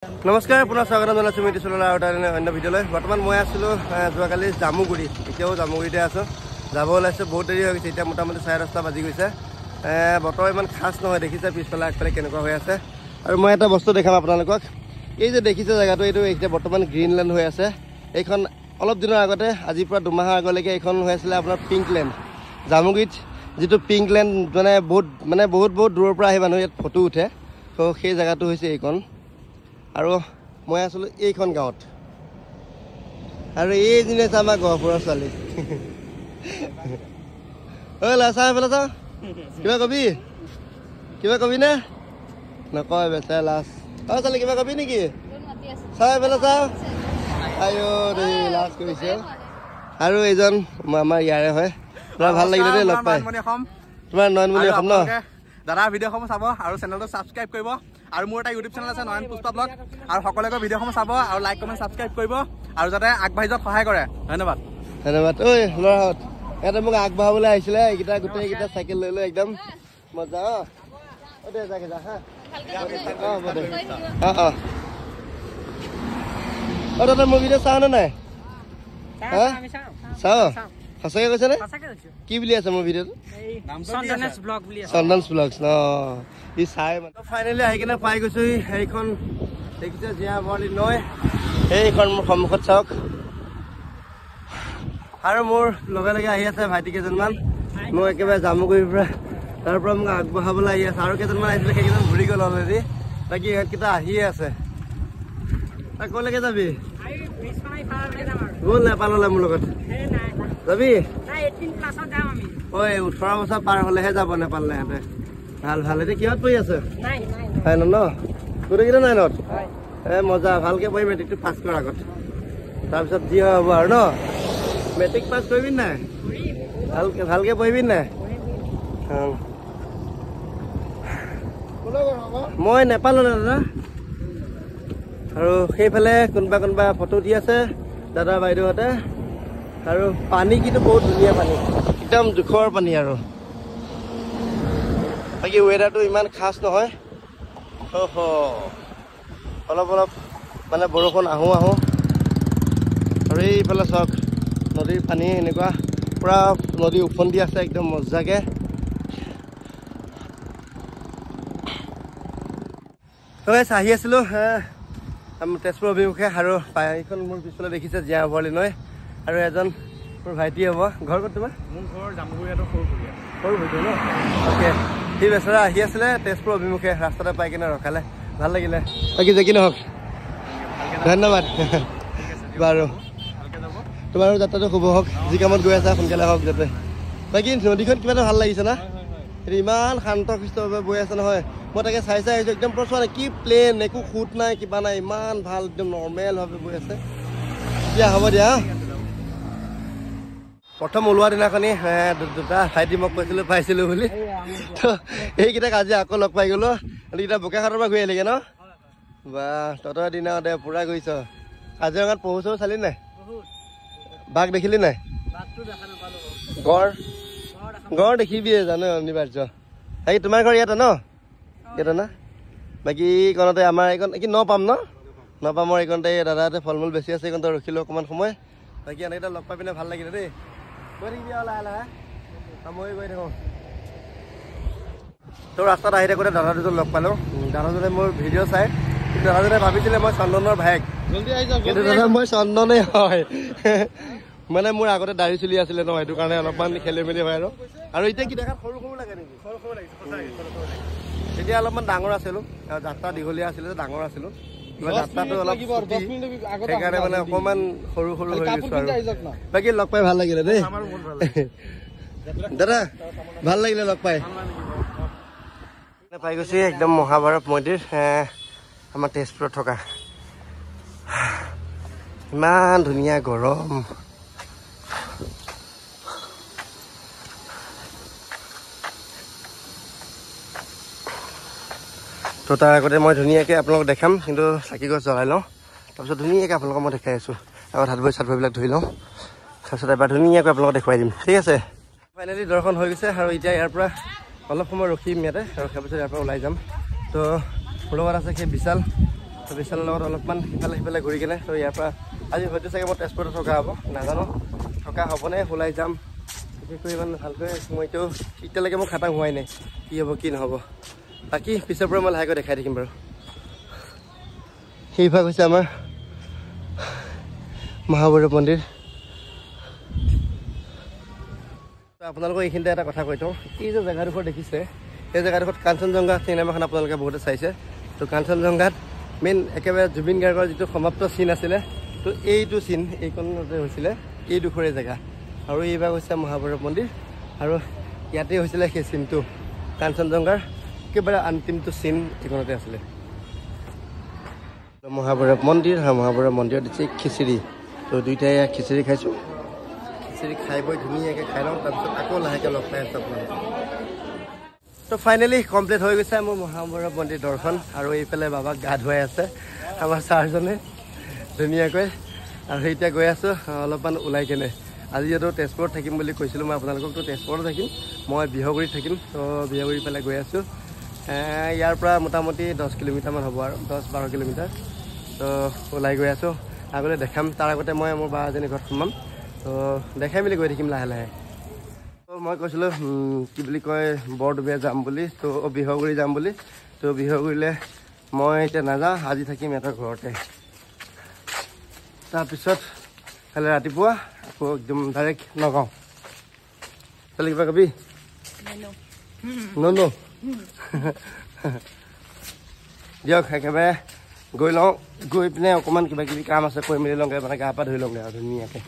नमस्कार पुनः स्वागत जनाइছোঁ मिति चलला अन्य भिडिओলৈ বৰ্তমান মই আছিলো যোৱাকালি জামুগুৰি এতিয়াও জামুগুৰিতে আছো যাব ওলাইছে বহুত দেৰি হৈ গৈছে এতিয়া মোটামুটি 10:30 বাজি গৈছে বতৰ ইমান খাস নহয় দেখিছে পিছফালে আগফালে কেনেকুৱা হৈ আছে আৰু মই এটা বস্তু দেখাম আপোনালোকক এই যে দেখিছে জায়গাটো এইটো এতিয়া বৰ্তমান গ্ৰীণল্যান্ড হৈ আছে এইখন অলপ দিনৰ আগতে আজি পৰা দুমাহৰ আগলৈকে এইখন হৈ আছিল আপোনাৰ পিংকল্যান্ড জামুগুৰিত যেটো পিংকল্যান্ড মানে বহুত দূৰৰ পৰা আহি মানুহ ইয়াত ফটো উঠে তো সেই জায়গাটো হৈছে এইখন আৰু মই আসলে এইখন গাঁৱত আৰু এই দিনে আমাৰ গহপুৰৰ ছোৱালী ঐ লাছা ফেলা চা কিবা কবি নে নকয় বেচা লাছ অ ছোৱালী কিবা কবি নেকি চাই ফেলা চা আইও ৰে লাছ কৰিছে আৰু এইজন আমাৰ ইয়াৰে হয় তোমাৰ ভাল লাগিলে দেই লগ পাই তোমাৰ নয়নমণি অসম ন দাদা ভিডিঅ'সমূহ চাব আৰু চেনেলটো সাবস্ক্ৰাইব কৰিব আৰু মোৰ এটা ইউটিউব চেনেল আছে নয়ন পুষ্পা ব্লগ আৰু সকলোকে ভিডিঅ'সমূহ চাব আৰু লাইক কমেন্ট সাবস্ক্ৰাইব কৰিব আৰু যাতে আগবাঢ়ি যোৱাত সহায় কৰে ধন্যবাদ ঐ লৰাহত এটা মোক আগবাঢ়াবলৈ আহিছিলে এইকেইটা গোটেইকেইটা চাইকেল লৈ লৈ একদম মজা অ দে যাকে যা হা দাদা মোৰ ভিডিঅ' চাও নে নাই চাও সঁচাকে কৈছে নে কি বুলি আছে মোৰ ভিডিঅ'টো চন্দনছ ব্লগছ ন ই চাই ফাইনেলি আহি কিনে পাই গৈছো এইখন দেখিছে জীয়াভৰলী নৈ এইখন মোৰ সন্মুখত চাওক আৰু মোৰ লগে লগে আহি আছে ভাইটি কেইজনমান মই একেবাৰে জামুগুৰিৰ পৰা তাৰ পৰা মোক আগবঢ়াবলৈ আহি আছে আৰু কেইজনমান আহিছিলে সেইকেইজন ঘূৰি গ'ল অলৰেডি বাকী ইহঁতকেইটা আহিয়ে আছে তই ক'লৈকে যাবি গ'ল নেপাললৈ মোৰ লগত যাবি ঐ 18 বছৰ পাৰ হলেহে যাব নেপাললৈ সিহঁতে ভাল ভাল এতিয়া কিহত পঢ়ি আছে ন গোটেইকেইটা নাইনত মজা ভালকে পঢ়ি মেট্ৰিকটো পাছ কৰাৰ আগত তাৰপিছত যি হ'ব আৰু ন মেট্ৰিক পাছ কৰিবি নাই ভালকে পঢ়িবি নাই মই নেপাললৈ দাদা আৰু সেইফালে কোনোবা ফটো উঠি আছে দাদা বাইদেউহঁতে আৰু পানী কিন্তু বহুত ধুনীয়া পানী একদম জোখৰ পানী আৰু বাকী ৱেডাৰটো ইমান খাস নহয় অলপ মানে বৰষুণ আহো আৰু এইফালে চাওক নদীৰ পানী এনেকুৱা পুৰা নদী উফন্দি আছে একদম মজাকে আহি আছিলো তেজপুৰ অভিমুখে আৰু এইখন মোৰ পিছফালে দেখিছে জীয়াভৰলী নৈ আৰু এজন মোৰ ভাইটি হ'ব ঘৰ ক'ত তোমাৰ মোৰ ঘৰ জামুগুৰিয়াটো সৰু ন অ'কে সি বেচেৰা আহি আছিলে তেজপুৰ অভিমুখে ৰাস্তাতে পাই কিনে ৰখালে ভাল লাগিলে বাকী যে কি নহওক ধন্যবাদ বাৰু তোমাৰো যাত্ৰাটো শুভ হওক যি কামত গৈ আছা সোনকালে হওক যাতে বাকী নদীখন কিবা এটা ভাল লাগিছে না সেইটো ইমান শান্ত সুস্থভাৱে বৈ আছে নহয় মই তাকে চাই আহিছোঁ একদম চোৱা নাই কি প্লেন একো খুঁত নাই কিবা নাই ইমান ভাল একদম নৰ্মেলভাৱে বৈ আছে দিয়া হ'ব দিয়া প্ৰথম ওলোৱা দিনাখনি দুটা ভাইটি মোক কৈছিলোঁ পাইছিলোঁ বুলি তো এইকেইটাক আজি আকৌ লগ পাই গ'লো এইকেইটা বোকাখাটৰ পৰা ঘূৰি আহিলেগৈ ন বা তহঁতৰ দিনা দে পুৰা গৈছ কাজিৰঙাত পহুচহু চালি নাই বাঘ দেখিলি নাই গড় দেখিবিয়ে জানো অনিবাৰ্য বাকী তোমাৰ ঘৰ ইয়াতে ন না বাকী কণতে আমাৰ এইকণ কি নপামৰ এইকণতে দাদাহঁতে ফল মূল বেছি আছে এইকণতে ৰখিলোঁ অকণমান সময় বাকী এনেকেইটা লগ পাই পিনে ভাল লাগিলে দেই গৈ থাকিবি আৰু লাহে মই গৈ থাকোঁ তো ৰাস্তাত আহি থাকোঁতে দাদা দুজন লগ পালোঁ দাদাজনে মোৰ ভিডিঅ' চাই কিন্তু দাদাজনে ভাবিছিলে মই চন্দনৰ ভায়েক কিন্তু দাদা মই চন্দনে হয় মানে মোৰ আগতে দাঢ়ি চলি আছিলে ন সেইটো কাৰণে অলপমান খেলি মেলি হয় আৰু এতিয়া কি দেখাত সৰু লাগে নেকি সৰু তেতিয়া অলপমান ডাঙৰ আছিলোঁ যাত্ৰা দীঘলীয়া আছিলে ডাঙৰ আছিলোঁ যাত্ৰাটো অলপ সেইকাৰণে মানে অকণমান সৰু হৈ গৈছোঁ আৰু বাকী লগ পাই ভাল লাগিলে দেই দাদা ভাল লাগিলে লগ পাই গৈছে একদম মহাভাৰত মন্দিৰ আমাৰ তেজপুৰত থকা ইমান ধুনীয়া গৰম তো তাৰ আগতে মই ধুনীয়াকৈ আপোনালোকক দেখাম কিন্তু চাকি গছ জ্বলাই লওঁ তাৰপিছত ধুনীয়াকৈ আপোনালোকক মই দেখাই আছোঁ আগত হাত ভৰিবিলাক ধুই লওঁ তাৰপিছত এবাৰ ধুনীয়াকৈ আপোনালোকক দেখুৱাই দিম ঠিক আছে ফাইনেলি দৰ্শন হৈ গৈছে আৰু এতিয়া ইয়াৰ পৰা অলপ সময় ৰখিম ইয়াতে ৰখাৰ পিছত ইয়াৰ পৰা ওলাই যাম তো মোৰ লগত আছে সেই বিশাল বিশালৰ লগত অলপমান সিফালে সিফালে ঘূৰি কেনে তো ইয়াৰ পৰা আজি হয়তো চাগে মই তেজপুৰতে থকা হ'ব নাজানো থকা হ'বনে ওলাই যাম বিশেষকৈ ইমান ভালকৈ মইতো এতিয়ালৈকে মই খাটাং হোৱাই নাই কি হ'ব কি নহ'ব বাকী পিছৰ পৰা মই লাহেকৈ দেখাই থাকিম বাৰু সেইভাগ হৈছে আমাৰ মহাভৈৰৱ মন্দিৰ আপোনালোকক এইখিনিতে এটা কথা কৈ থওঁ এই যে জেগাডোখৰ দেখিছে এই জেগাডোখৰত কাঞ্চনজংঘা চিনেমাখন আপোনালোকে বহুতে চাইছে তো কাঞ্চনজংঘাত মেইন একেবাৰে জুবিন গাৰ্গৰ যিটো সমাপ্ত চিন আছিলে তো এইটো চিন এইখনতে হৈছিলে এইডোখৰে জেগা আৰু এইভাগ হৈছে মহাভৈৰৱ মন্দিৰ আৰু ইয়াতে হৈছিলে সেই চিনটো কাঞ্চনজংঘাৰ একেবাৰে অন্তিমটো চিন এইখনতে আছিলে মহাভৈৰৱ মন্দিৰ আৰু মহাভৈৰৱ মন্দিৰত দিছে খিচিৰি তো দুইটাই খিচিৰি খাইছোঁ খিচিৰি খাই বৈ ধুনীয়াকৈ খাই লওঁ তাৰপিছত আকৌ লাহেকৈ লগ পাই আছোঁ আপোনালোকক তো ফাইনেলি কমপ্লিট হৈ গৈছে মোৰ মহাভৈৰৱ মন্দিৰ দৰ্শন আৰু এইফালে বাবাক গা ধুৱাই আছে আমাৰ ছাৰজনে ধুনীয়াকৈ আৰু এতিয়া গৈ আছোঁ অলপমান ওলাই কেনে আজি যিহেতু তেজপুৰত থাকিম বুলি কৈছিলোঁ মই আপোনালোকক তো তেজপুৰত থাকিম মই বিহগুৰিত থাকিম তো বিহগুৰিৰ ফালে গৈ আছোঁ ইয়াৰ পৰা মোটামুটি 10 কিলোমিটাৰমান হ'ব আৰু 10-12 কিলোমিটাৰ তো ওলাই গৈ আছোঁ আগলৈ দেখাম তাৰ আগতে মই মোৰ বা এজনী ঘৰত সোমাম তো দেখাই মেলি গৈ থাকিম লাহে লাহে তো মই কৈছিলোঁ কি বুলি কয় বৰদুবীয়া যাম বুলি তো বিহগুৰি যাম বুলি তো বিহগুৰিলৈ মই এতিয়া নাযাওঁ আজি থাকিম এটা ঘৰতে তাৰপিছত কাইলৈ ৰাতিপুৱা আকৌ একদম ডাইৰেক্ট নগাঁও তালৈ কিবা কবি ন দিয়ক একেবাৰে গৈ লওঁ গৈ পিনে অকণমান কিবা কিবি কাম আছে কৰি মেলি লওঁগৈ মানে গা পা ধুই লওঁগৈ আৰু ধুনীয়াকৈ